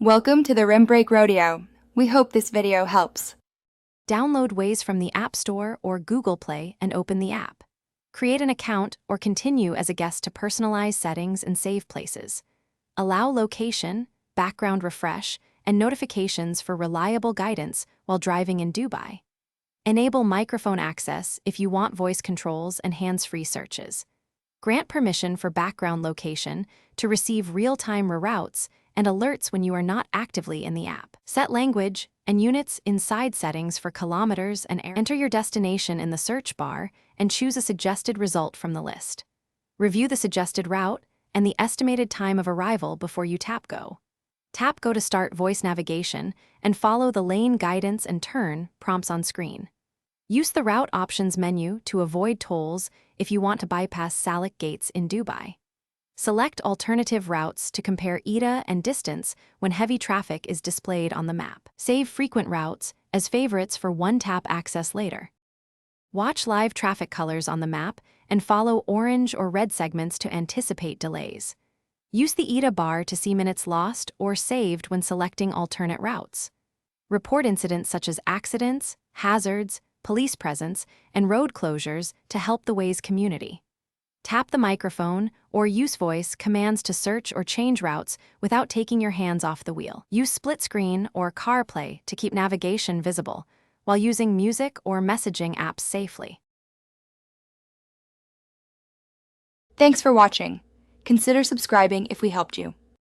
Welcome to the Rim Break Rodeo. We hope this video helps. Download Waze from the App Store or Google Play and open the app. Create an account or continue as a guest to personalize settings and save places. Allow location, background refresh, and notifications for reliable guidance while driving in Dubai. Enable microphone access if you want voice controls and hands-free searches. Grant permission for background location to receive real-time reroutes and alerts when you are not actively in the app. Set language and units inside settings for kilometers and enter your destination in the search bar and choose a suggested result from the list. Review the suggested route and the estimated time of arrival before you tap Go. Tap Go to start voice navigation and follow the lane guidance and turn prompts on screen. Use the Route Options menu to avoid tolls if you want to bypass Salik gates in Dubai. Select alternative routes to compare ETA and distance when heavy traffic is displayed on the map. Save frequent routes as favorites for one-tap access later. Watch live traffic colors on the map and follow orange or red segments to anticipate delays. Use the ETA bar to see minutes lost or saved when selecting alternate routes. Report incidents such as accidents, hazards, police presence, and road closures to help the Waze community. Tap the microphone or use voice commands to search or change routes without taking your hands off the wheel. Use split screen or CarPlay to keep navigation visible while using music or messaging apps safely. Thanks for watching. Consider subscribing if we helped you.